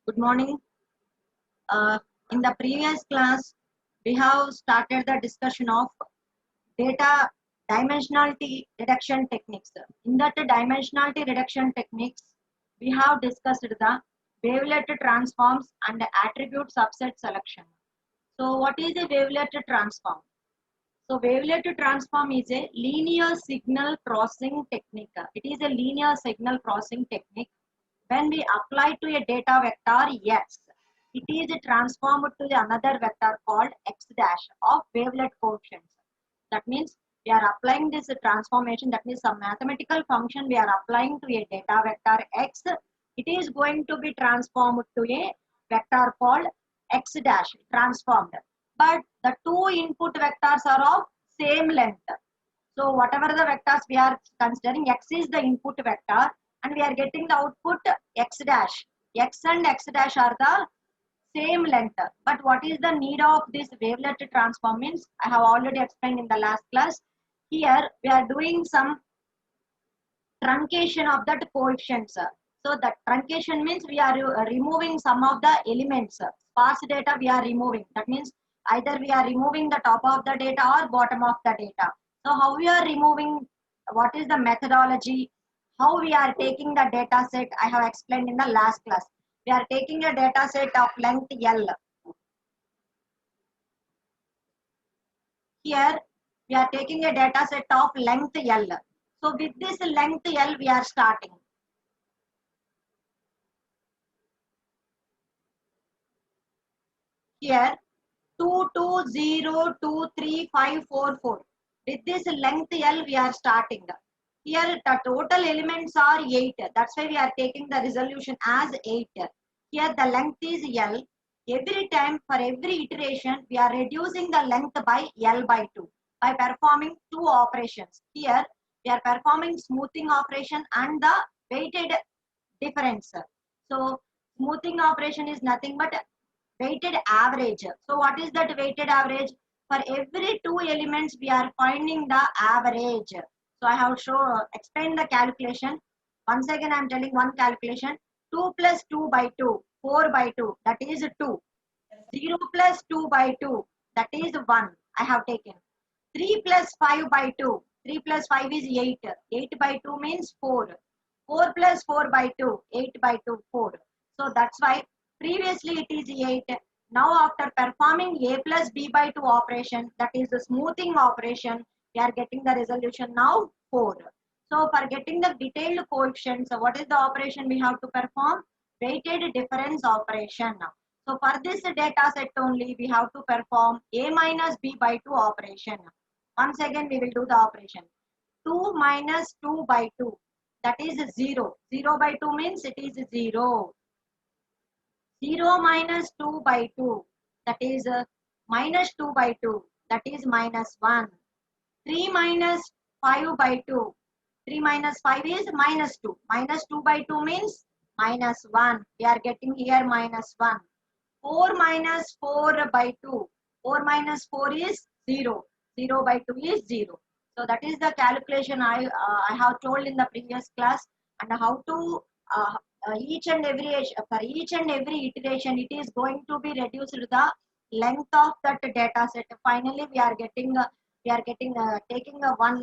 Good morning. In the previous class, we have started the discussion of data dimensionality reduction techniques. In that dimensionality reduction techniques, we have discussed the wavelet transforms and attribute subset selection. So, what is a wavelet transform? So, wavelet transform is a linear signal processing technique. It is a linear signal processing technique. When we apply to a data vector x, it is transformed to another vector called x dash of wavelet coefficients. That means we are applying this transformation, that means some mathematical function we are applying to a data vector x. It is going to be transformed to a vector called x dash transformed. But the two input vectors are of same length. So whatever the vectors we are considering, x is the input vector and we are getting the output x dash. X and x dash are the same length. But what is the need of this wavelet transform means? I have already explained in the last class. Here we are doing some truncation of that coefficients. So that truncation means we are removing some of the elements. Sparse data we are removing. That means either we are removing the top of the data or bottom of the data. So how we are removing, what is the methodology, how we are taking the data set, I have explained in the last class. We are taking a data set of length L. Here we are taking a data set of length L. So with this length L we are starting. Here 2202354. With this length L we are starting. Here the total elements are 8. That's why we are taking the resolution as 8. Here the length is L. Every time for every iteration we are reducing the length by L by 2 by performing two operations. Here we are performing smoothing operation and the weighted difference. So smoothing operation is nothing but weighted average. So what is that weighted average? For every two elements we are finding the average. So I have explained the calculation. Once again I am telling one calculation. 2 plus 2 by 2, 4 by 2, that is 2. 0 plus 2 by 2, that is 1. I have taken. 3 plus 5 by 2, 3 plus 5 is 8. 8 by 2 means 4. 4 plus 4 by 2, 8 by 2, 4. So that's why previously it is 8. Now after performing a plus b by 2 operation, that is the smoothing operation, we are getting the resolution now 4. So for getting the detailed coefficients, what is the operation we have to perform? Weighted difference operation. So for this data set only, we have to perform a minus b by 2 operation. Once again we will do the operation. 2 minus 2 by 2, that is 0. 0 by 2 means it is 0. 0 minus 2 by 2, that is minus 2 by 2, that is minus 1. 3 minus 5 by 2, 3 minus 5 is minus 2. Minus 2 by 2 means minus 1. We are getting here minus 1. 4 minus 4 by 2, 4 minus 4 is 0. 0 by 2 is 0. So that is the calculation I have told in the previous class, and how to for each and every iteration it is going to be reduced to the length of that data set. Finally we are getting taking a one,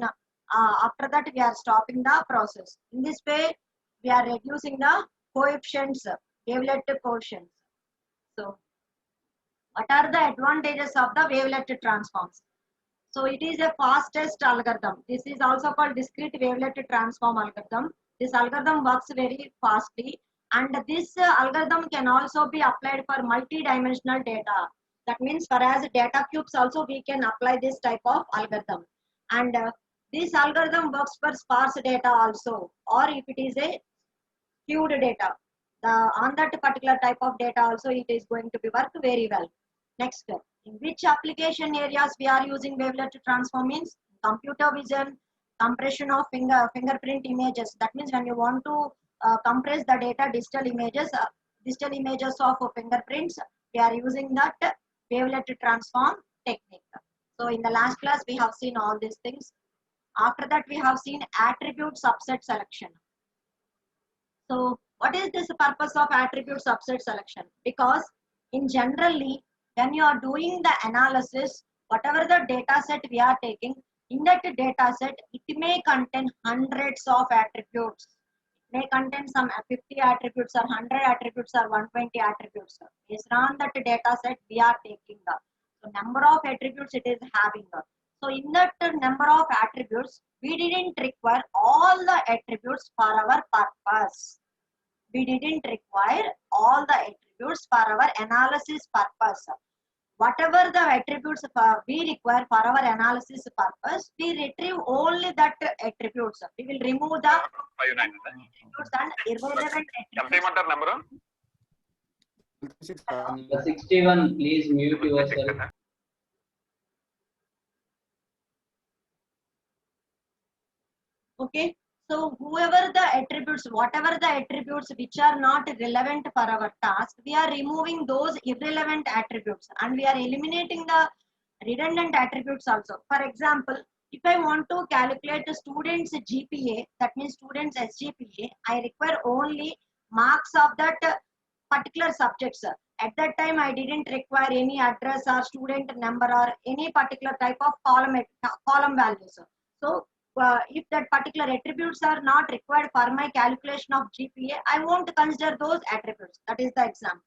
after that we are stopping the process. In this way we are reducing the coefficients, wavelet coefficients. So what are the advantages of the wavelet transforms? So it is a fastest algorithm. This is also called discrete wavelet transform algorithm. This algorithm works very fastly, and this algorithm can also be applied for multi-dimensional data. That means for as data cubes also we can apply this type of algorithm. And this algorithm works for sparse data also, or if it is a skewed data. On that particular type of data also it is going to be work very well. Next, in which application areas we are using wavelet transform means computer vision, compression of fingerprint images. That means when you want to compress the data digital images of fingerprints, we are using that wavelet transform technique. So in the last class we have seen all these things. After that we have seen attribute subset selection. So What is this purpose of attribute subset selection? Because in generally, when you are doing the analysis, whatever the data set we are taking, in that data set, it may contain hundreds of attributes. It may contain some 50 attributes or 100 attributes or 120 attributes. Based on that data set we are taking. So number of attributes it is having. So in that number of attributes, we didn't require all the attributes for our purpose. We didn't require all the attributes for our analysis purpose. Whatever the attributes we require for our analysis purpose, we retrieve only that attributes. We will remove the attributes and irrelevant attributes. 61, please mute yourself. Okay. So whoever the attributes, whatever the attributes which are not relevant for our task, we are removing those irrelevant attributes and we are eliminating the redundant attributes also. For example, if I want to calculate the student's GPA, that means student's SGPA, I require only marks of that particular subjects. At that time, I didn't require any address or student number or any particular type of column values. So if that particular attributes are not required for my calculation of GPA, I won't consider those attributes. That is the example.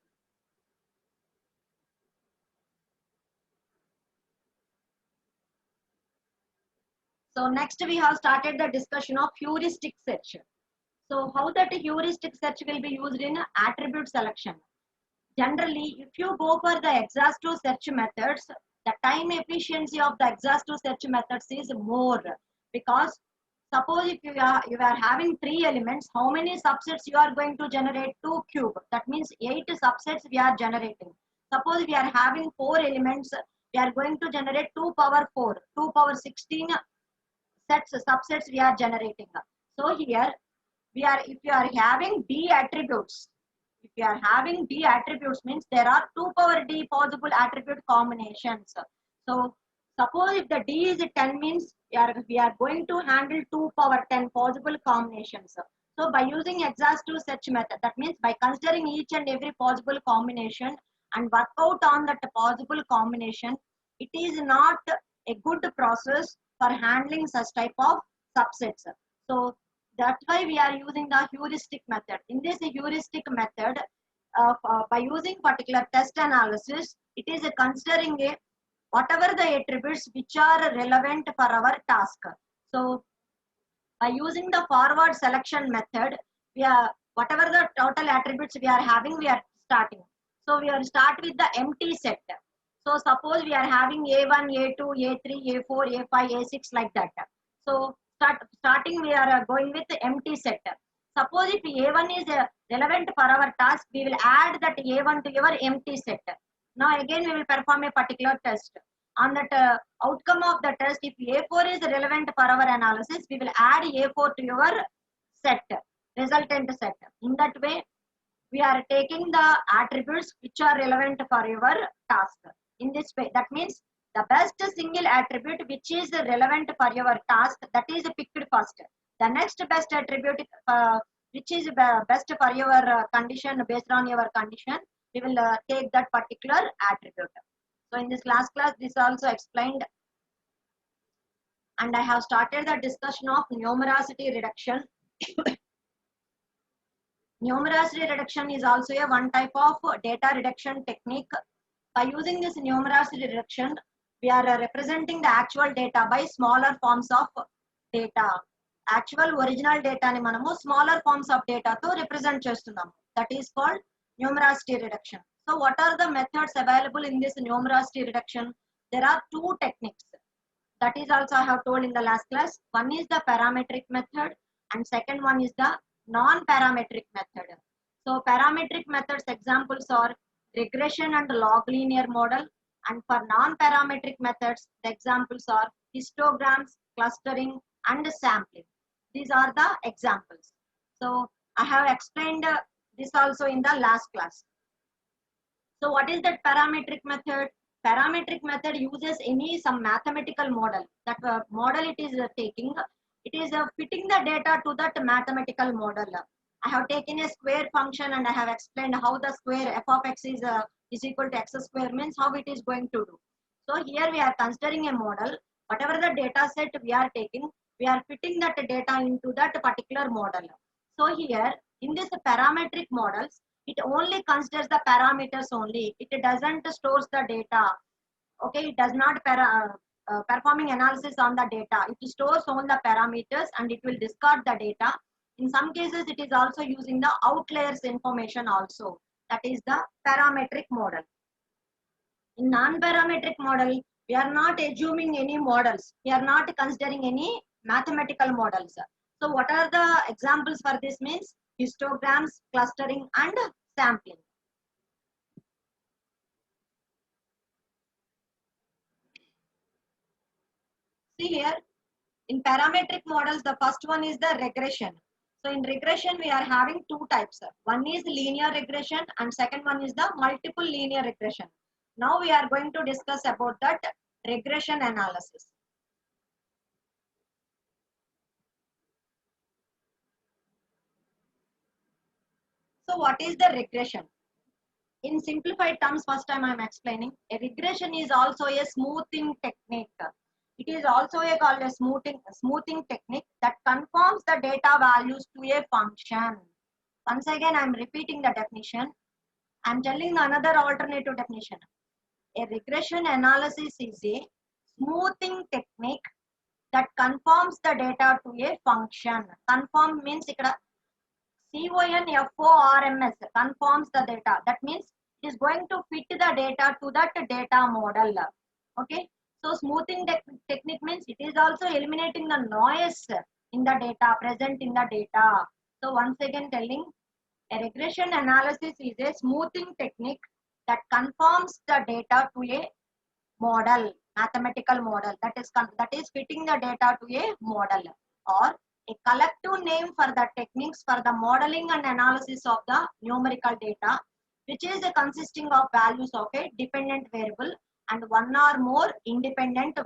So next we have started the discussion of heuristic search. So how that heuristic search will be used in attribute selection. Generally, if you go for the exhaustive search methods, the time efficiency of the exhaustive search methods is more, because suppose if you are having 3 elements, how many subsets you are going to generate? 2 cube. That means 8 subsets we are generating. Suppose we are having 4 elements, we are going to generate 2 power 4, 2 power 16 subsets we are generating. So here we are, if you are having D attributes, if you are having D attributes means there are 2 power D possible attribute combinations. So suppose if the D is 10 means we are going to handle 2 power 10 possible combinations. So by using exhaustive search method, that means by considering each and every possible combination and work out on that possible combination, it is not a good process for handling such type of subsets. So that's why we are using the heuristic method. In this heuristic method, by using particular test analysis, it is considering whatever the attributes which are relevant for our task. So by using the forward selection method, we are whatever the total attributes we are having, we are starting. So we are start with the empty set. So suppose we are having A1, A2, A3, A4, A5, A6 like that. So starting we are going with the empty set. Suppose if A1 is relevant for our task, we will add that A1 to your empty set. Now again we will perform a particular test. On that outcome of the test, if A4 is relevant for our analysis, we will add A4 to your set, resultant set. In that way, we are taking the attributes which are relevant for your task. In this way, that means the best single attribute which is relevant for your task, that is picked first. The next best attribute which is best for your condition, based on your condition, we will take that particular attribute. So in this last class, this also explained, and I have started the discussion of numerosity reduction. Numerosity reduction is also a one type of data reduction technique. By using this numerosity reduction, we are representing the actual data by smaller forms of data. Actual original data ni manamu smaller forms of data to represent chestunnam. That is called numerosity reduction. So what are the methods available in this numerosity reduction? There are 2 techniques. That is also I have told in the last class. One is the parametric method and second one is the non-parametric method. So parametric methods examples are regression and log linear model, and for non-parametric methods the examples are histograms, clustering and sampling. These are the examples. So I have explained this also in the last class. So what is that parametric method? Parametric method uses some mathematical model. That model it is taking, it is fitting the data to that mathematical model. I have taken a square function and I have explained how the square f of x is equal to x square means how it is going to do. So here we are considering a model. Whatever the data set we are taking, we are fitting that data into that particular model. So here in this parametric models, it only considers the parameters only. It doesn't stores the data. Okay, it does not performing analysis on the data. It stores all the parameters and it will discard the data. In some cases, it is also using the outliers information also. That is the parametric model. In non-parametric model, we are not assuming any models. We are not considering any mathematical models. So what are the examples for this means? Histograms, clustering and sampling. See here, in parametric models, the first one is the regression. So in regression, we are having two types. One is linear regression and second one is the multiple linear regression. Now we are going to discuss about that regression analysis. So what is the regression? In simplified terms, first time I am explaining. A regression is also a smoothing technique. It is also called a smoothing technique that conforms the data values to a function. Once again, I am repeating the definition. I am telling another alternative definition. A regression analysis is a smoothing technique that conforms the data to a function. Conform means CONFORMS, conforms the data. That means it is going to fit the data to that data model. Okay. So smoothing technique means it is also eliminating the noise in the data, present in the data. So once again telling, a regression analysis is a smoothing technique that conforms the data to a model, mathematical model, that is fitting the data to a model, or a collective name for the techniques for the modeling and analysis of the numerical data, which is consisting of values of a dependent variable and one or more independent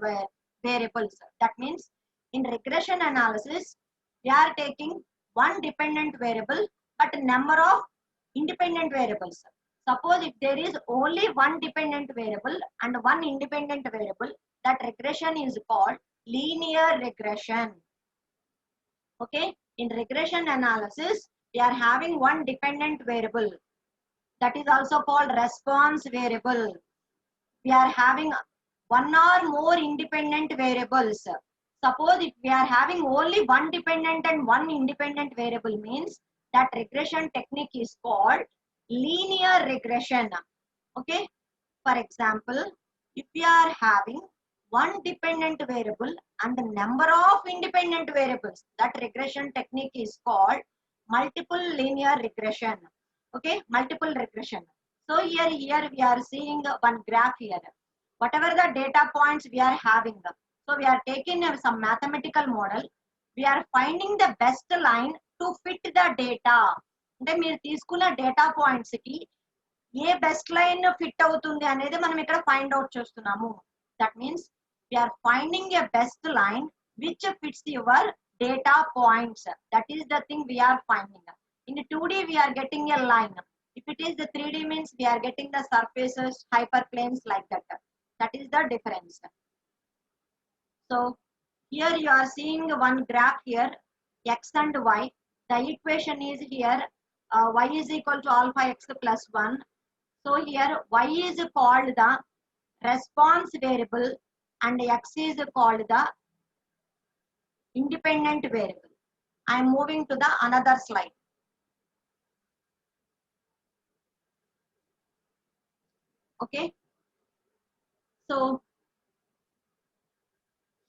variables. That means in regression analysis, we are taking one dependent variable but a number of independent variables. Suppose if there is only one dependent variable and one independent variable, that regression is called linear regression. Okay, in regression analysis, we are having one dependent variable. That is also called response variable. We are having one or more independent variables. Suppose if we are having only one dependent and one independent variable means that regression technique is called linear regression. Okay, for example, if we are having one dependent variable and the number of independent variables, that regression technique is called multiple linear regression. Okay, multiple regression. So here we are seeing one graph here. Whatever the data points we are having, so we are taking some mathematical model. We are finding the best line to fit the data. అంటే మీరు తీసుకున్న data points కి ఏ best line fit అవుతుంది అనేది మనం ఇక్కడ find out చేస్తున్నాము. That means we are finding a best line which fits your data points. That is the thing we are finding. In the 2D we are getting a line. If it is the 3D means we are getting the surfaces, hyperplanes like that. That is the difference. So here you are seeing one graph here, x and y. The equation is here, y is equal to alpha x plus 1. So here y is called the response variable and x is called the independent variable. I am moving to the another slide. Okay. So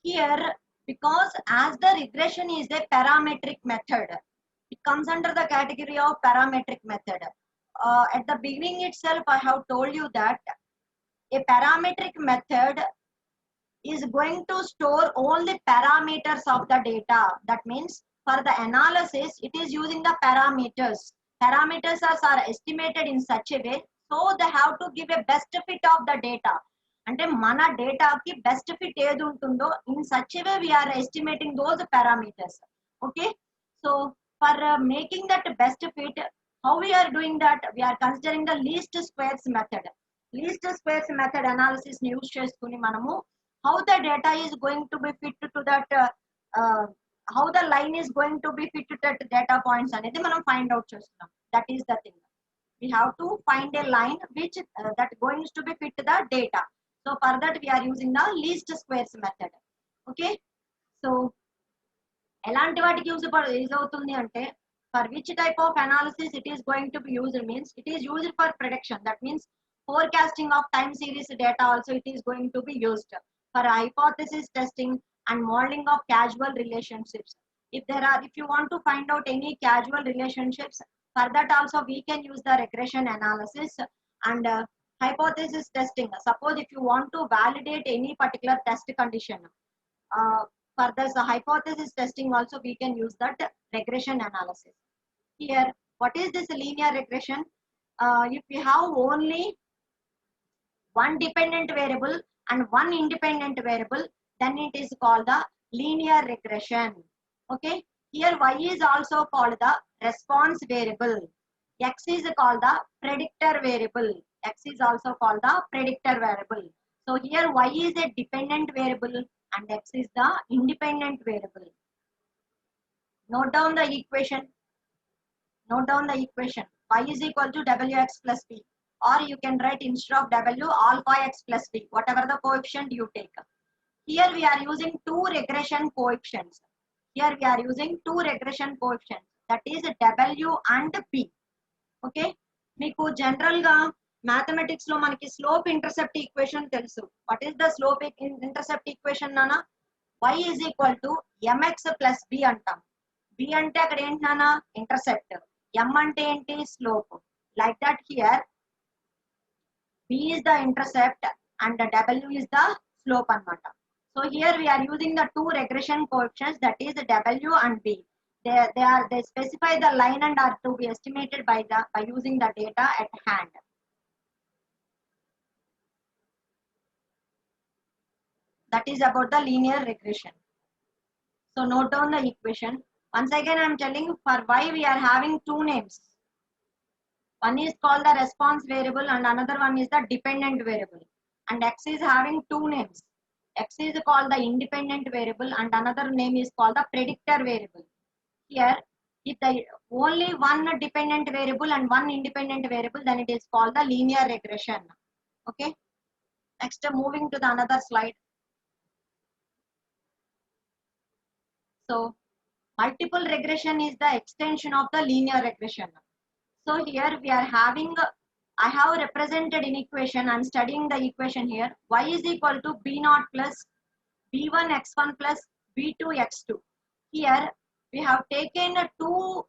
here, because as the regression is a parametric method, it comes under the category of parametric method. At the beginning itself, I have told you that a parametric method is going to store all the parameters of the data. That means for the analysis, it is using the parameters. Parameters are estimated in such a way, so they have to give a best fit of the data. అంటే మన డేటాకి best fit ఏది ఉంటుందో in such way we are estimating those parameters. Okay, so For making that best fit, how we are doing that? We are considering the least squares method. Least squares method analysis ni use cheskoni manamu how the data is going to be fit to that how the line is going to be fit to that data points anedi manam find out chestunam. That is the thing. We have to find a line which that going to be fit the data. So for that we are using the least squares method. Okay, so elanti vaatiki use avutundi ante for which type of analysis it is going to be used means it is used for prediction. That means forecasting of time series data also it is going to be used for hypothesis testing and modeling of causal relationships. If you want to find out any causal relationships, for that also we can use the regression analysis and hypothesis testing. Suppose if you want to validate any particular test condition, for this hypothesis testing also we can use that regression analysis. Here, what is this linear regression? If we have only one dependent variable and one independent variable, then it is called the linear regression. Okay, here y is also called the response variable, x is called the predictor variable, x is also called the predictor variable. So here y is a dependent variable and x is the independent variable. Note down the equation. Note down the equation. Y is equal to wx plus b, or you can write instead of w alpha x plus b, whatever the coefficient you take. Here we are using two regression coefficients. Here we are using two regression coefficients, that is w and b. Okay, meeku general ga mathematics lo manaki slope intercept equation telusu. What is the slope intercept equation nana? Y is equal to mx plus b antam. B ante akkada enti nana intercept, m ante enti slope. Like that here b is the intercept and the w is the slope anamata. So here we are using the two regression coefficients, that is w and b. They specify the line and are to be estimated by using the data at hand. That is about the linear regression. So note down the equation. Once again I am telling you, for y we are having two names. One is called the response variable and another one is the dependent variable. And x is having two names. X is called the independent variable and another name is called the predictor variable. Here, if the only one dependent variable and one independent variable, then it is called the linear regression. Okay. Next, moving to the another slide. So, multiple regression is the extension of the linear regression. So here we are having, I have represented in equation, I am studying the equation here. Y is equal to b0 plus b1 x1 plus b2 x2. Here we have taken two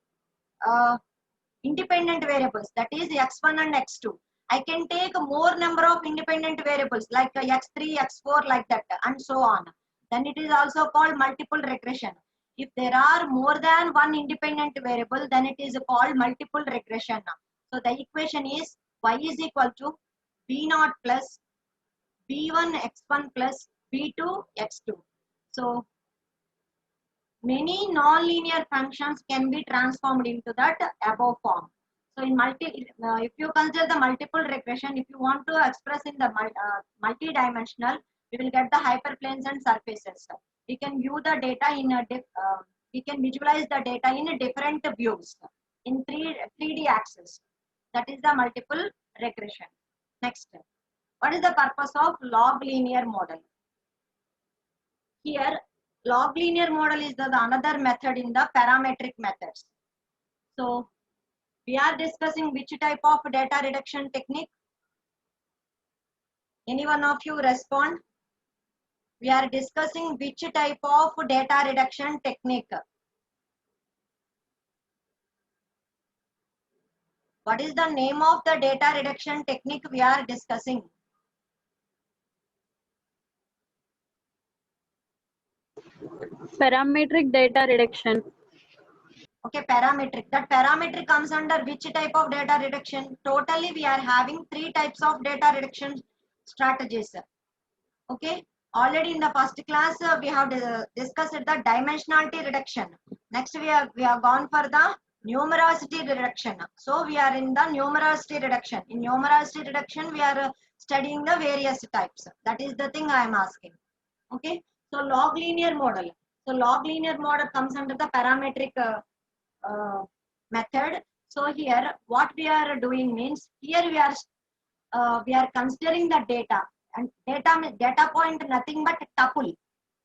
independent variables, that is x1 and x2. I can take more number of independent variables like x3, x4 like that and so on. Then it is also called multiple regression. If there are more than one independent variable, then it is called multiple regression. So the equation is y is equal to b0 plus b1 x1 plus b2 x2. So many non-linear functions can be transformed into that above form. So in if you consider the multiple regression, if you want to express in the multi-dimensional, we will get the hyperplanes and surfaces. We can view the data in a we can visualize the data in a different views in 3D axis. That is the multiple regression. Next, what is the purpose of log linear model? Here, log linear model is the another method in the parametric methods. So we are discussing which type of data reduction technique. Any one of you respond? We are discussing which type of data reduction technique. What is the name of the data reduction technique we are discussing? Parametric data reduction. Okay, parametric. That parametric comes under which type of data reduction? Totally we are having three types of data reduction strategies. Okay, Already in the first class, we have discussed the dimensionality reduction. Next, we have gone for the numerosity reduction. So we are in the numerosity reduction. In numerosity reduction, we are studying the various types. That is the thing I am asking. Okay. So log linear model. So log linear model comes under the parametric method. So here, what we are doing means, here we are considering the data, and data point nothing but tuple.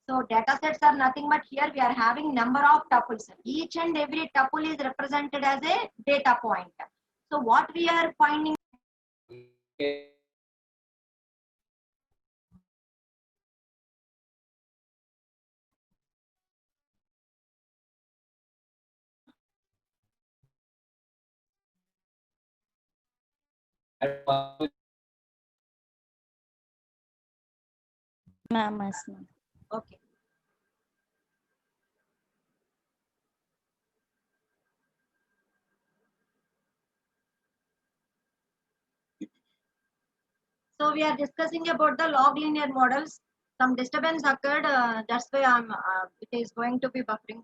So data sets are nothing but here we are having number of tuples. Each and every tuple is represented as a data point. So what we are finding, Ma'am, yes, ma'am. okay. So we are discussing about the log linear models. Some disturbance occurred. That's why it is going to be buffering.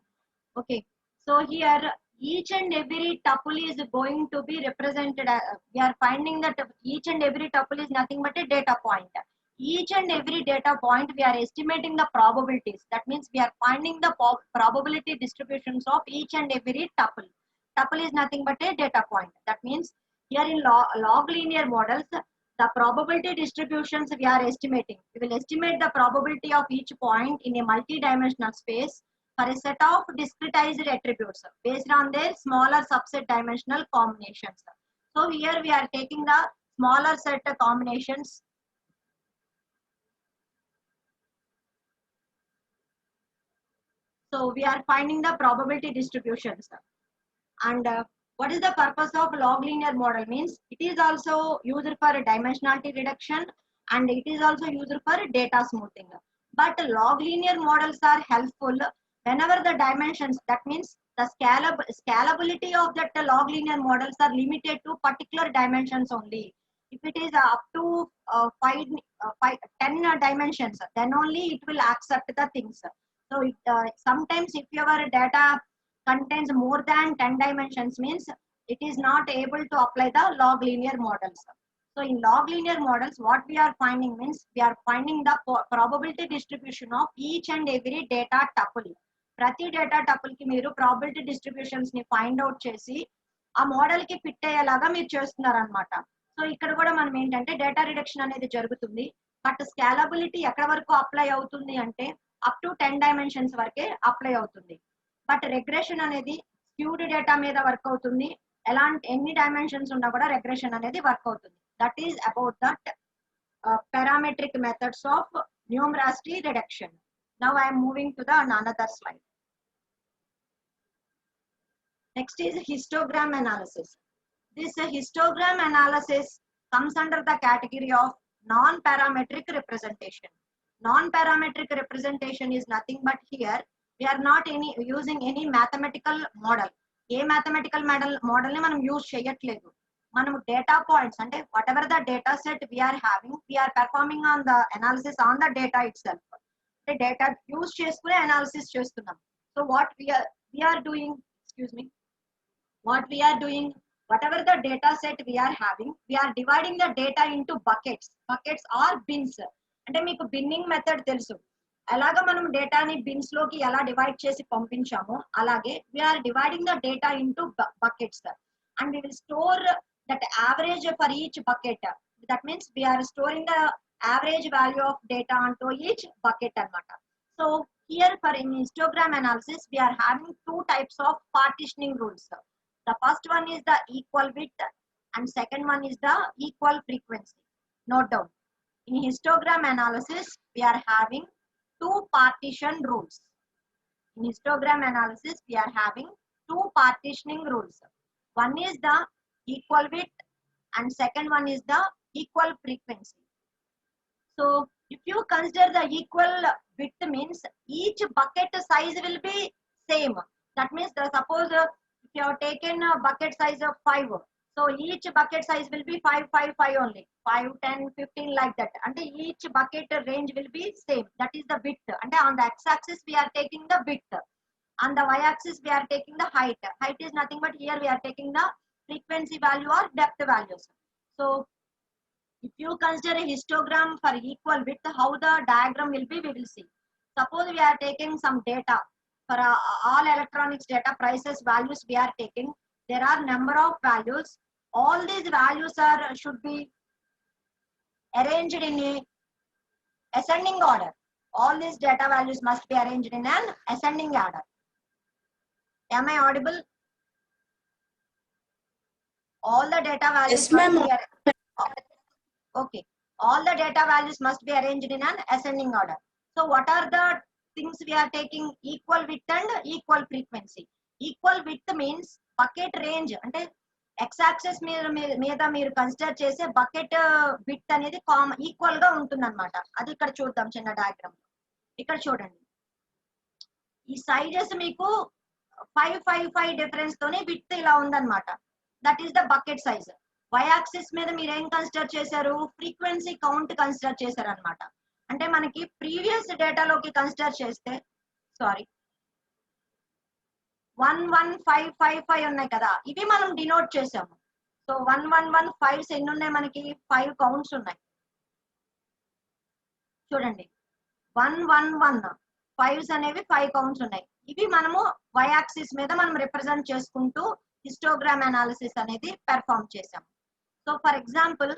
Okay. So here each and every tuple is going to be represented. We are finding that each and every tuple is nothing but a data point. Each and every data point we are estimating the probabilities. That means we are finding the probability distributions of each and every tuple. Tuple is nothing but a data point. That means here in log linear models, the probability distributions we are estimating. We will estimate the probability of each point in a multi-dimensional space for a set of discretized attributes based on their smaller subset dimensional combinations. So here we are taking the smaller set combinations. So we are finding the probability distributions. And what is the purpose of log linear model means? It is also used for dimensionality reduction, and it is also used for data smoothing. But log linear models are helpful whenever the dimensions, that means the scalability of that log linear models are limited to particular dimensions only. If it is up to 10 dimensions, then only it will accept the things. So sometimes if your data contains more than 10 dimensions means it is not able to apply the log linear models. So in log linear models, what we are finding means we are finding the probability distribution of each and every data tuple. ప్రతి data tuple కి మీరు probability distributions ని find out చేసి ఆ model కి fit అయ్యేలాగా మీరు చేస్తున్నారు అనమాట. సో ఇక్కడ కూడా మనం ఏంటంటే డేటా రిడక్షన్ అనేది జరుగుతుంది. బట్ స్కాలబిలిటీ ఎక్కడ వరకు అప్లై అవుతుంది అంటే అప్ టు 10 డైమెన్షన్స్ వరకే అప్లై అవుతుంది. బట్ రెగ్రెషన్ అనేది స్క్యూడ్ డేటా మీద వర్క్ అవుతుంది. ఎన్ని డైమెన్షన్స్ ఉన్నా కూడా రెగ్రెషన్ అనేది వర్క్ అవుతుంది. That is about that parametric methods of numerosity reduction. Now I am moving to the another slide. Next is histogram analysis. This histogram analysis comes under the category of non-parametric representation. Non-parametric representation is nothing but here we are not using any mathematical model. ఏ mathematical model ని మనం use చేయట్లేదు. మనము data points అంటే whatever the data set we are having we are performing on the analysis on the data itself. అంటే data use చేసుకునే analysis చేస్తున్నాం. So what we are doing, excuse me, what we are doing, whatever the data set we are having, we are dividing the data into buckets or bins. అంటే మీకు బిన్నింగ్ method తెలుసు, అలాగా మనం డేటాని bins లోకి ఎలా డివైడ్ చేసి పంపించామో అలాగే we are dividing the data into buckets and we will store that average for each bucket. That means we are storing the average value of data onto each bucket anamata. So here for in histogram analysis we are having two types of partitioning rules. The first one is the equal width and second one is the equal frequency. Note down. In histogram analysis, we are having two partition rules. In histogram analysis, we are having two partitioning rules. One is the equal width and second one is the equal frequency. So if you consider the equal width means each bucket size will be same. That means suppose if you have taken a bucket size of 5, So each bucket size will be 5, 5, 5 only. 5, 10, 15 like that. And each bucket range will be same. That is the width. And on the x-axis we are taking the width. On the y-axis we are taking the height. Height is nothing but here we are taking the frequency value or depth values. So if you consider a histogram for equal width, how the diagram will be, we will see. Suppose we are taking some data for all electronics data, prices, values we are taking. There are number of values. All these values should be arranged in a ascending order. All these data values must be arranged in an ascending order. Am I audible? All the data values Yes, ma'am. okay. All the data values must be arranged in an ascending order. So what are the things we are taking? Equal width and equal frequency. Equal width means bucket range. అంటే x-axis మీద మీరు consider చేసే bucket width అనేది equal గా ఉంటుంది అనమాట. అది ఇక్కడ చూద్దాం చిన్న డయాగ్రామ్. ఇక్కడ చూడండి, ఈ సైజెస్ మీకు 5, 5, 5 డిఫరెన్స్ తోనే విడ్త్ ఇలా ఉందన్నమాట. That is the bucket size. y-axis మీద మీరు ఏం కన్సిడర్ చేశారు? ఫ్రీక్వెన్సీ కౌంట్ కన్సిడర్ చేశారు అనమాట. అంటే మనకి ప్రీవియస్ డేటాలోకి కన్సిడర్ చేస్తే 11555 ఉన్నాయి కదా, ఇవి మనం డినోట్ చేసాము. సో 1115 ఎన్ని ఉన్నాయి మనకి? 5 కౌంట్స్ ఉన్నాయి. చూడండి, 111 5s అనేవి 5 కౌంట్స్ ఉన్నాయి. ఇవి మనము y-axis మీద మనం రిప్రజెంట్ చేసుకుంటూ హిస్టోగ్రామ్ అనాలిసిస్ అనేది పెర్ఫార్మ్ చేసాము. So for example,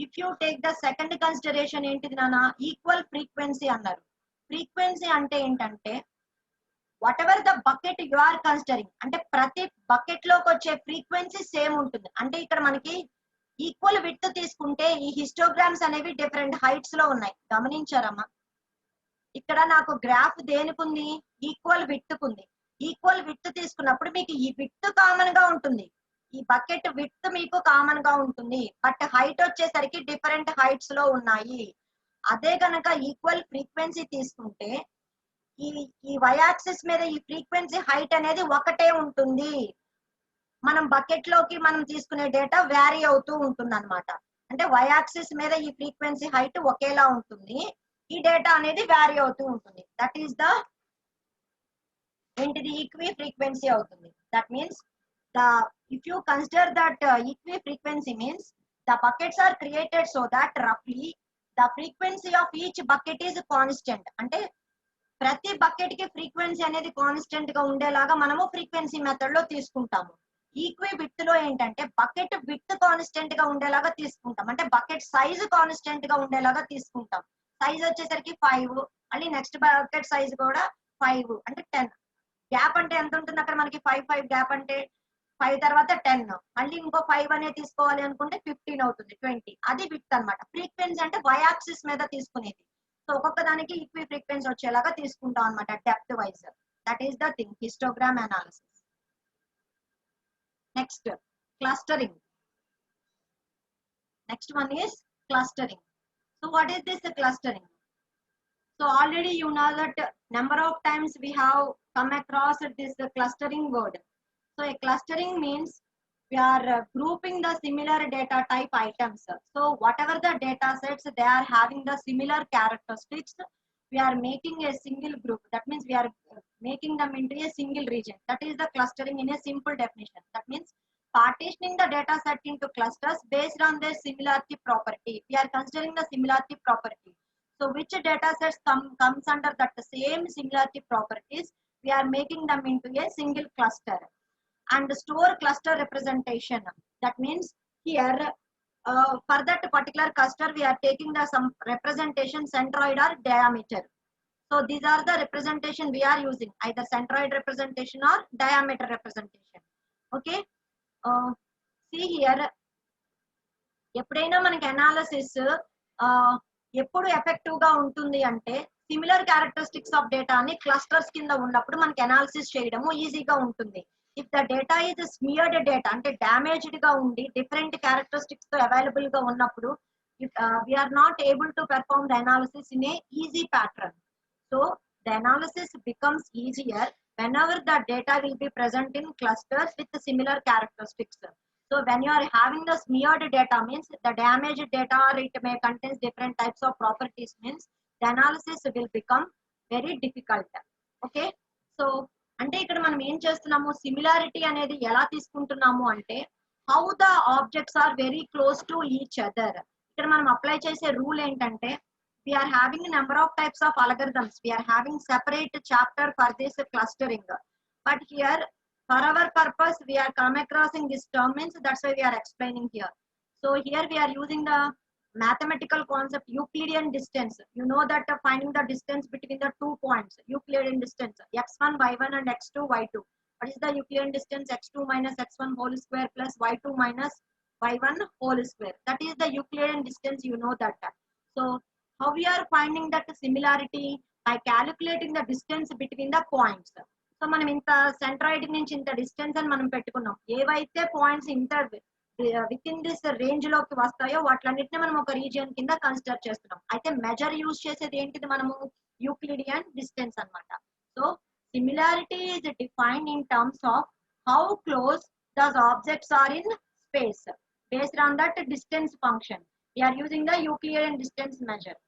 if you take the second consideration ఏంటిది నాన్న? ఈక్వల్ ఫ్రీక్వెన్సీ అన్నారు. ఫ్రీక్వెన్సీ అంటే ఏంటంటే whatever the bucket you are considering, అంటే ప్రతి బకెట్ లోకి వచ్చే ఫ్రీక్వెన్సీ సేమ్ ఉంటుంది. అంటే ఇక్కడ మనకి ఈక్వల్ విడ్త్ తీసుకుంటే ఈ హిస్టోగ్రామ్స్ అనేవి డిఫరెంట్ హైట్స్ లో ఉన్నాయి. గమనించారమ్మా? ఇక్కడ నాకు గ్రాఫ్ దేనికుంది? ఈక్వల్ విడ్త్ కుంది. ఈక్వల్ విడ్త్ తీసుకున్నప్పుడు మీకు ఈ విడ్త్ కామన్ గా ఉంటుంది, ఈ బకెట్ విడ్త్ మీకు కామన్ గా ఉంటుంది. బట్ హైట్ వచ్చేసరికి డిఫరెంట్ హైట్స్ లో ఉన్నాయి. అదే కనుక ఈక్వల్ ఫ్రీక్వెన్సీ తీసుకుంటే ఈ y-axis మీద ఈ ఫ్రీక్వెన్సీ హైట్ అనేది ఒకటే ఉంటుంది. మనం బకెట్ లోకి మనం తీసుకునే డేటా వ్యారీ అవుతూ ఉంటుంది అనమాట. అంటే y-axis మీద ఈ ఫ్రీక్వెన్సీ హైట్ ఒకేలా ఉంటుంది, ఈ డేటా అనేది వ్యారీ అవుతూ ఉంటుంది. దట్ ఈస్ ద ఏంటిది? ఈక్వి ఫ్రీక్వెన్సీ అవుతుంది. That means if you consider that equi frequency means the buckets are created so that roughly the frequency of each bucket is constant. అంటే ప్రతి బకెట్ కి frequency అనేది constant గా ఉండేలాగా మనము frequency method లో తీసుకుంటాము. ఈక్వి విడ్త్ లో ఏంటంటే బకెట్ విడ్త్ కాన్స్టెంట్ గా ఉండేలాగా తీసుకుంటాం. అంటే బకెట్ సైజ్ కాన్స్టెంట్ గా ఉండేలాగా తీసుకుంటాం. సైజ్ వచ్చేసరికి 5, మళ్ళీ నెక్స్ట్ బకెట్ సైజ్ కూడా 5 అంటే 10. గ్యాప్ అంటే ఎంత ఉంటుంది అక్కడ మనకి? 5, 5 గ్యాప్ అంటే 5 తర్వాత 10, మళ్ళీ ఇంకో 5 అనేది తీసుకోవాలి అనుకుంటే 15 అవుతుంది, 20. అది విడ్త్ అనమాట. ఫ్రీక్వెన్సీ అంటే y-axis మీద తీసుకునేది. సో ఒక్కొక్క దానికి ఈక్వి ఫ్రీక్వెన్సీ వచ్చేలాగా తీసుకుంటాం అనమాట depth wise. That is the thing, histogram analysis. Next clustering. Next one is clustering. So what is this clustering? So already you know that number of times we have come across this clustering word. So a clustering means we are grouping the similar data type items. So whatever the data sets, they are having the similar characteristics, we are making a single group. That means we are making them into a single region. That is the clustering in a simple definition. That means partitioning the data set into clusters based on their similarity property. We are considering the similarity property. So which data sets comes under that same similarity properties, we are making them into a single cluster. And store cluster representation. That means here for that particular cluster we are taking the some representation centroid or diameter. So these are the representation we are using, either centroid representation or diameter representation. Okay, see here, ఎప్పుడైనా మనకి analysis ఎప్పుడు effective గా ఉంటుంది అంటే similar characteristics of data అని clusters కింద ఉన్నప్పుడు మనకి అనాలిసిస్ చేయడము ఈజీగా ఉంటుంది. If the data is smeared data అంటే డ్యామేజ్డ్ గా ఉండి డిఫరెంట్ క్యారెక్టరిస్టిక్స్ తో అవైలబుల్ గా ఉన్నప్పుడు we are not able to perform the analysis in a easy pattern. So the analysis becomes easier whenever the data will be present in clusters with similar characteristics. So when you are having the smeared data means the damaged data or it may contains different types of properties means the analysis will become very difficult. Okay, so అంటే ఇక్కడ మనం ఏం చేస్తున్నాము, similarity అనేది ఎలా తీసుకుంటున్నాము అంటే how the objects are very close to each other. ఇక్కడ మనం అప్లై చేసే రూల్ ఏంటంటే we are having a number of types of algorithms, we are having separate chapter for this clustering, but here for our purpose we are come across in this term means that's why we are explaining here. So here we are using the mathematical concept Euclidean distance. You know that finding the distance between the 2 points, Euclidean distance x1 y1 and x2 y2. What is the Euclidean distance? X2 minus x1 whole square plus y2 minus y1 whole square. That is the Euclidean distance, you know that. So how we are finding that similarity? By calculating the distance between the points. So మనం ఇంత centroid నుంచి ఇంత distance అని మనం పెట్టుకున్నాం, ఏవైతే points ఇంత with in this range లోకి వస్తాయో వాటిలన్నిటిని మనం ఒక రీజియన్ కింద కన్సిడర్ చేస్తున్నాం. అయితే మెజర్ యూజ్ చేసేది ఏంటిది, మనము యూక్లిడియన్ డిస్టెన్స్ అన్నమాట. So similarity is defined in terms of how close those objects are in space based on that distance function. we are using the Euclidean distance measure.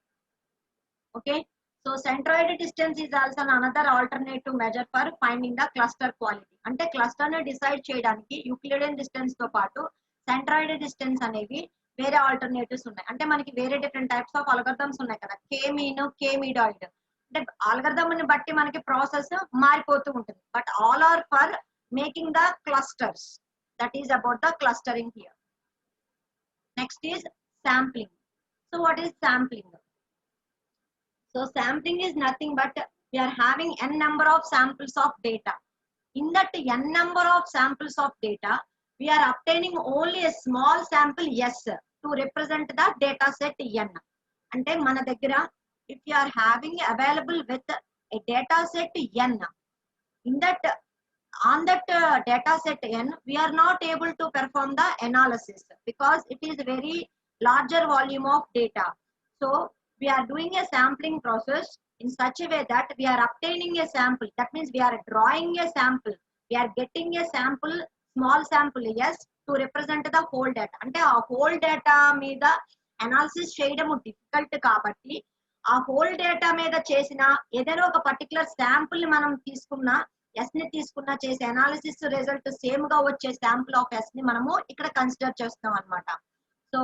Okay, so centroid distance is also another alternative measure for finding the cluster quality. అంటే cluster ని decide చేయడానికి Euclidean distance తో పాటు centroid distance అనేవి వేరే alternatives ఉన్నాయి. అంటే మనకి వేరే డిఫరెంట్ టైప్స్ ఆఫ్ అల్గోరిథమ్స్ ఉన్నాయి కదా, కే మీన్, కే మిడాయిడ్. అంటే అల్గోరిథం ని బట్టి మనకి ప్రాసెస్ మారిపోతూ ఉంటుంది, but all are for making the clusters. That is about the clustering here. Next is sampling. So what is sampling? So sampling is nothing but we are having n number of samples of data. In that n number of samples of data, we are obtaining only a small sample S to represent the data set n. Ante mana daggara if you are having available with a data set n, in that on that data set n, we are not able to perform the analysis because it is very larger volume of data. So we are doing a sampling process in such a way that we are obtaining a sample. That means we are drawing a sample. We are getting a sample, small sample yes, to represent the whole data. Ante aa whole data meeda analysis cheyadamu difficult kabatti aa whole data meeda chesina edaina oka particular sample manam teeskunna s ni teeskunna chese analysis result same ga vache sample of s ni manamu ikkada consider chestam annamata. So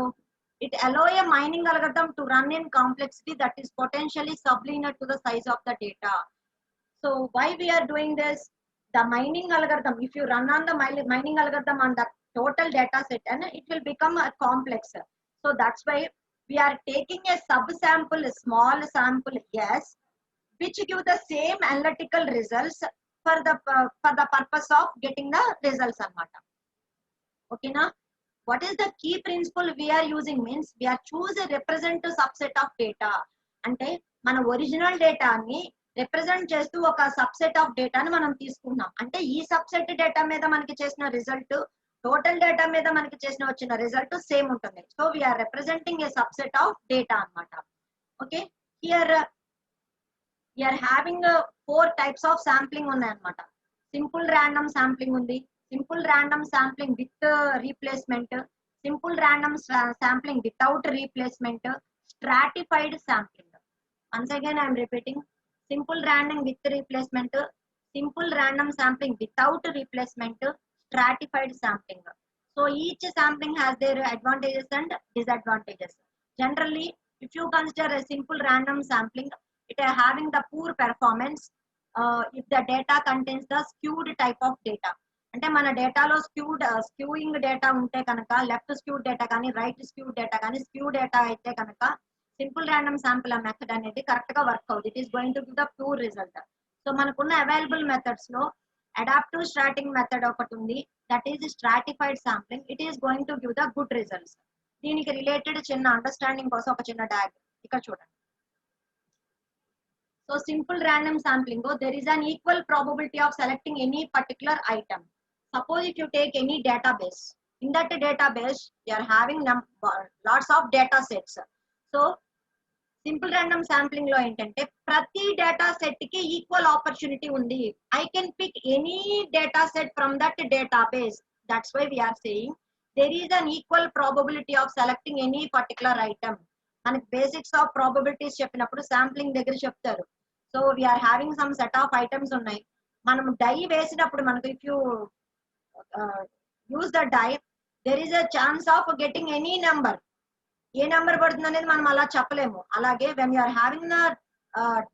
it allow a mining algorithm to run in complexity that is potentially sublinear to the size of the data. So why we are doing this? The mining algorithm, if you run on the mining algorithm on the total data set, and it will become a complex. So that's why we are taking a subsample, a small sample yes, which give the same analytical results for the purpose of getting the results anamata. Okay na? What is the key principle we are using means we are choose a representative subset of data. అంటే మన original డేటాని represent చేస్తూ ఒక subset of డేటాని మనం తీసుకుంటున్నాం. అంటే ఈ సబ్సెట్ డేటా మీద మనకి చేసిన రిజల్ట్ టోటల్ డేటా మీద మనకి చేసిన వచ్చిన రిజల్ట్ సేమ్ ఉంటుంది. So we are representing a subset of data అన్నమాట. Okay, here we are having 4 types of sampling ఉన్నాయి అన్నమాట. సింపుల్ ర్యాండమ్ శాంప్లింగ్ ఉంది, simple random sampling with replacement, simple random sampling without replacement, stratified sampling. Once again I am repeating, simple random with replacement, simple random sampling without replacement, stratified sampling. So each sampling has their advantages and disadvantages. Generally if you consider a simple random sampling, it is having the poor performance if the data contains the skewed type of data. అంటే మన డేటాలో స్క్యూయింగ్ data ఉంటే కనుక, left skewed data కానీ right skewed data కానీ skew data అయితే కనుక simple random sample method అనేది కరెక్ట్ గా వర్క్ అవుతుంది. It is going to give the pure result. So మనకున్న అవైలబుల్ మెథడ్స్ లో అడాప్టివ్ స్ట్రాటింగ్ మెథడ్ ఒకటి ఉంది, that is stratified sampling. It is going to give the good results. దీనికి related చిన్న understanding కోసం ఒక చిన్న డయాగ్రమ్ ఇక్కడ చూడండి. So simple random sampling, there is an equal probability of selecting any particular item. Suppose if you take any database, in that database you are having lots of data sets. So simple random sampling lo entante prati data set ki equal opportunity undi. I can pick any data set from that database. That's why we are saying there is an equal probability of selecting any particular item. మనకి basics of probabilities చెప్పినప్పుడు sampling దగ్గర చెప్తారు. So we are having some set of items ఉన్నాయి. మనం die వేసినప్పుడు మనకు if you use the die there is a chance of getting any number. ఏ number పడుతుంది అనేది మనం అలా చెప్పలేము. అలాగే when you're having the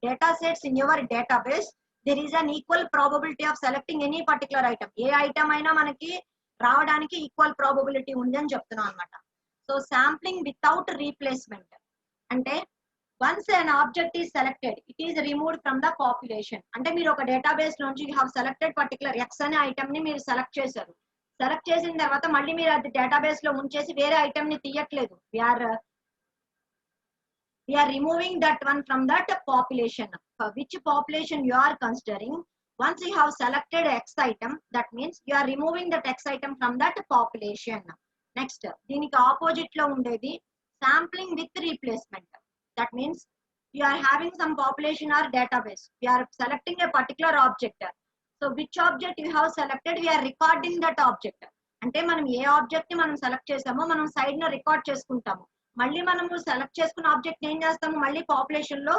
data sets in your database there is an equal probability of selecting any particular item. ఏ item అయినా మనకి రావడానికి ఈక్వల్ ప్రాబబిలిటీ ఉంది అని చెప్తున్నాం అనమాట. సో శాంప్లింగ్ వితౌట్ రీప్లేస్మెంట్ అంటే once an object is selected it is removed from the population. అంటే మీరు ఒక డేటాబేస్ నుంచి you have selected particular X అనే ఐటమ్ ని మీరు సెలెక్ట్ చేశారు. సెలెక్ట్ చేసిన తర్వాత మళ్ళీ మీరు అది డేటాబేస్ లో ఉంచేసి వేరే ఐటమ్ ని తీయట్లేదు. we are removing that one from that population. For which population you are considering, once you have selected X item, that means you are removing that X item from that population. Next, దీనికి opposite లో ఉండేది sampling with replacement. That means you are having some population or database. You are selecting a particular object. So which object you have selected, we are recording that object. అంటే మనం ఏ object ని మనం select చేసామో మనం side న record చేసుకుంటాము. మళ్ళీ మనము సెలెక్ట్ చేసుకున్న ఆబ్జెక్ట్ ఏం చేస్తాము, మళ్ళీ పాపులేషన్ లో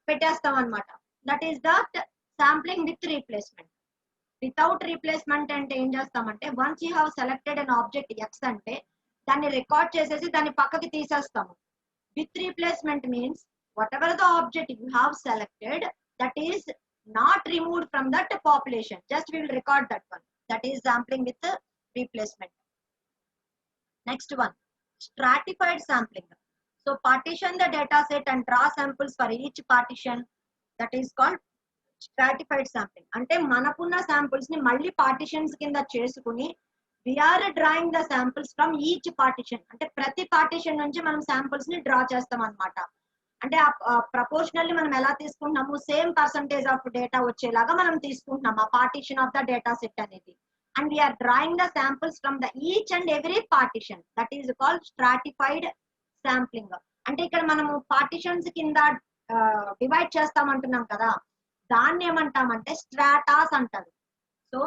పెట్టేస్తాం అనమాట. That is that sampling with replacement. Without replacement అంటే ఏం చేస్తామంటే once you have selected an object x అంటే దాన్ని రికార్డ్ చేసేసి దాన్ని పక్కకి తీసేస్తాము. With replacement means whatever the object you have selected that is not removed from that population, just we will record that one. That is sampling with replacement. Next one, stratified sampling. So partition the data set and draw samples for each partition. That is called stratified sampling. అంటే మనకున్న samples ని మళ్ళీ partitions కింద చేసుకుని we are drawing the samples from each partition. అంటే ప్రతి partition నుంచి మనం samples ని డ్రా చేస్తాం అన్నమాట. అంటే ప్రపోర్షనల్లీ మనం ఎలా తీసుకుంటున్నాము, సేమ్ పర్సంటేజ్ ఆఫ్ డేటా వచ్చేలాగా మనం తీసుకుంటున్నాం ఆ partition of the data set అనేది. And we're drawing the samples from the each and every partition. That is called stratified sampling. అంటే ఇక్కడ మనము పార్టీషన్స్ కింద డివైడ్ చేస్తామంటున్నాం కదా, దాన్ని ఏమంటామంటే స్ట్రాటాస్ అంటారు. So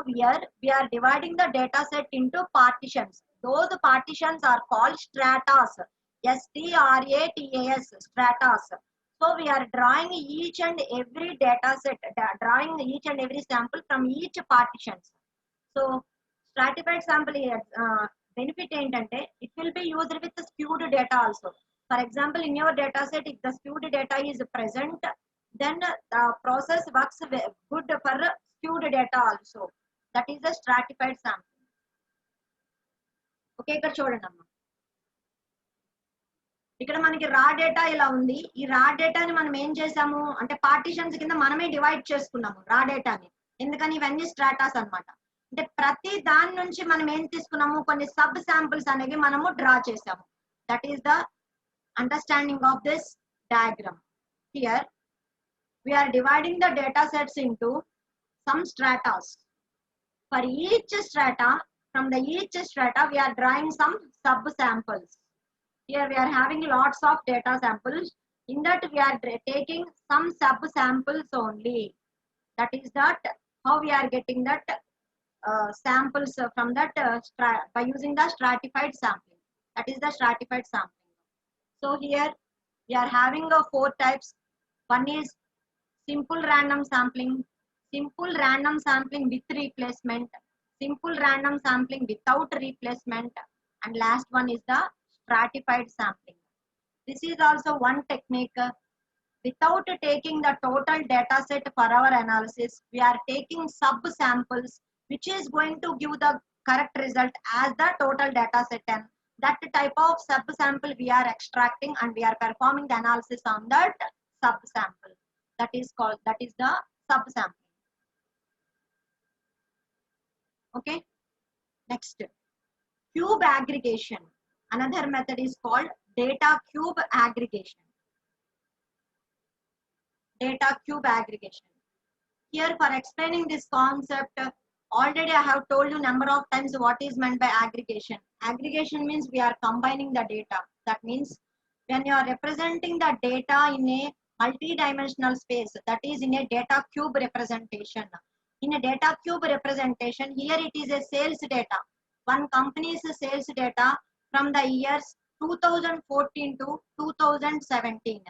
we're dividing the data set into partitions. Those partitions are called stratas. STRATAS, stratas. So we are drawing each and every data set, drawing each and every sample from each partitions. So stratified sample benefit ఏంటంటే it will be used with the skewed data also. For example, in your data set, if the skewed data is present, then the process works good for skewed data also. That is the stratified sampling. Okay, ఇక్కడ చూడండి అమ్మా, ఇక్కడ మనకి రా data ఇలా ఉంది. ఈ రా డేటాని మనం ఏం చేసాము అంటే పార్టీషన్స్ కింద మనమే డివైడ్ చేసుకున్నాము రా డేటాని. ఎందుకని ఇవన్నీ స్ట్రాటాస్ అన్నమాట. అంటే ప్రతి దాని నుంచి మనం ఏం తీసుకున్నాము, కొన్ని సబ్ శాంపుల్స్ అనేవి మనము డ్రా చేసాము. That is the understanding of this diagram. Here we're dividing the data sets into some stratas. For each strata, from the each strata we're drawing some sub samples. Here we are having lots of data samples. In that we are taking some sub samples only. That is that how we are getting that samples from that by using the stratified sampling. That is the stratified sampling. So here we are having 4 types. One is simple random sampling, simple random sampling with replacement, simple random sampling without replacement, and last one is the stratified sampling. This is also one technique. Without taking the total data set for our analysis, we are taking sub samples which is going to give the correct result as the total data set, and that type of sub sample we are extracting and we are performing the analysis on that sub sample. That is the sub sampling. Okay, next, cube aggregation. Another method is called data cube aggregation. Data cube aggregation. Here, for explaining this concept, already I have told you number of times what is meant by aggregation. Aggregation means we are combining the data. That means when you are representing the data in a multi-dimensional space, that is in a data cube representation. In a data cube representation, here it is a sales data. one company's sales data from the years 2014 to 2017.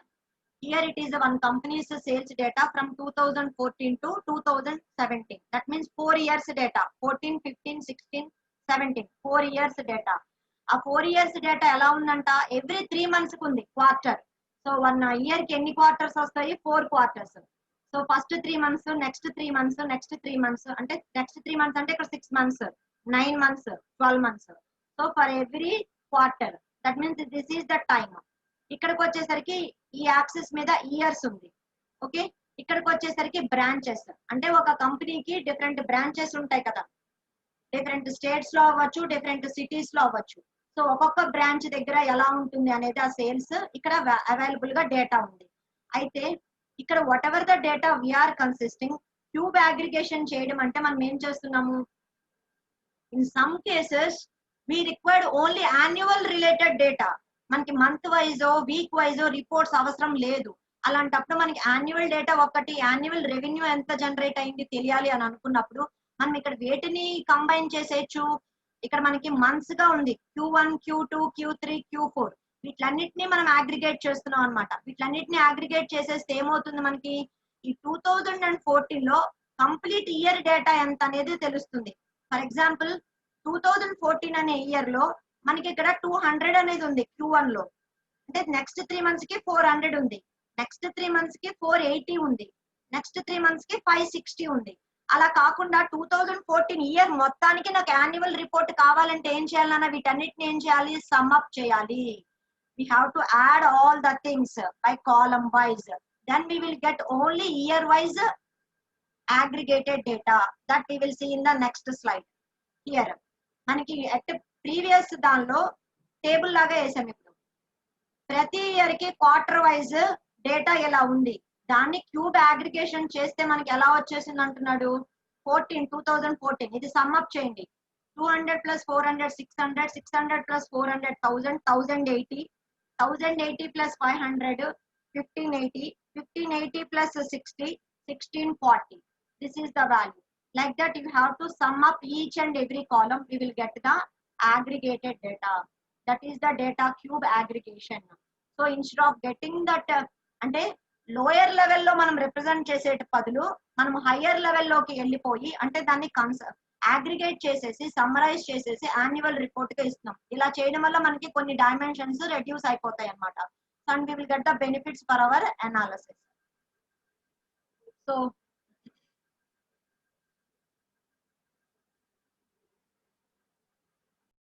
Here it is one company's sales data from 2014 to 2017. That means 4 years data. 14, 15, 16, 17. 4 years data. ఆ 4 years data ఎలా ఉందంట, every 3 months కు ఉంది quarter. So 1 year కి ఎన్ని quarters వస్తాయి? 4 quarters. So first 3 months, next 3 months, next 3 months, అంటే next 3 months అంటే ఇక్కడ 6 months, 9 months, 12 months. So for every quarter, that means this is the time. ఇక్కడికి వచ్చేసరికి ఈ యాక్సిస్ మీద ఇయర్స్ ఉంది. ఓకే, ఇక్కడికి వచ్చేసరికి బ్రాంచెస్, అంటే ఒక కంపెనీకి డిఫరెంట్ బ్రాంచెస్ ఉంటాయి కదా, డిఫరెంట్ స్టేట్స్ లో అవ్వచ్చు, డిఫరెంట్ సిటీస్ లో అవ్వచ్చు. సో ఒక్కొక్క బ్రాంచ్ దగ్గర ఎలా ఉంటుంది అనేది ఆ సేల్స్ ఇక్కడ అవైలబుల్ గా డేటా ఉంది. అయితే ఇక్కడ whatever the data we are consisting, cube aggregation చేయడం అంటే మనం ఏం చేస్తున్నాము, in some cases we required only annual related data. మనకి మంత్ వైజో వీక్ వైజో రిపోర్ట్స్ అవసరం లేదు. అలాంటప్పుడు మనకి యాన్యువల్ డేటా ఒకటి, యాన్యువల్ రెవెన్యూ ఎంత జనరేట్ అయింది తెలియాలి అని అనుకున్నప్పుడు మనం ఇక్కడ వేటిని కంబైన్ చేసేయచ్చు. ఇక్కడ మనకి మంత్స్ గా ఉంది, Q1, Q2, Q3, Q4. వీటిలన్నిటిని మనం అగ్రిగేట్ చేస్తున్నాం అనమాట. వీటిలన్నిటిని అగ్రిగేట్ చేసేస్తే ఏమవుతుంది, మనకి ఈ 2014 లో కంప్లీట్ ఇయర్ డేటా ఎంత అనేది తెలుస్తుంది. ఫర్ ఎగ్జాంపుల్ 2014 అనే ఇయర్ లో మనకి ఇక్కడ 200 అనేది ఉంది Q1 లో, అంటే నెక్స్ట్ 3 months కి 400 ఉంది, నెక్స్ట్ 3 months కి 480 ఉంది, నెక్స్ట్ 3 months కి 560 ఉంది. అలా కాకుండా 2014 ఇయర్ మొత్తానికి నాకు యాన్యువల్ రిపోర్ట్ కావాలంటే ఏం చేయాలన్నా వీటన్నిటిని ఏం చేయాలి, సమ్ అప్ చేయాలి. We have to add all the things by column wise. Then we will get only year wise aggregated data that we will see in the next slide. Here మనకి at previous దానిలో table లాగా వేసాం. ఇప్పుడు ప్రతి year కి quarter wise data ఎలా ఉంది దాన్ని క్యూబ్ అగ్రిగేషన్ చేస్తే మనకి ఎలా వచ్చేసింది అంటున్నాడు. 2014 ఇది సమ్ అప్ చేయండి. 200 plus 400 600, 600 plus 400 1000, 1080, 1080 plus 500 1580, 1580 plus 60 1640. This is the value. Like that you have to sum up each and every column. We will get the aggregated data. That is the data cube aggregation. So instead of getting that అంటే lower లెవెల్లో మనం represent చేసే బదులు మనం higher లెవెల్లోకి వెళ్ళిపోయి అంటే దాన్ని aggregate చేసేసి సమ్మరైజ్ చేసేసి యాన్యువల్ రిపోర్ట్ గా ఇస్తున్నాం. ఇలా చేయడం వల్ల మనకి కొన్ని డైమెన్షన్స్ రెడ్యూస్ అయిపోతాయి అన్నమాట. And we will get the benefits for our analysis. So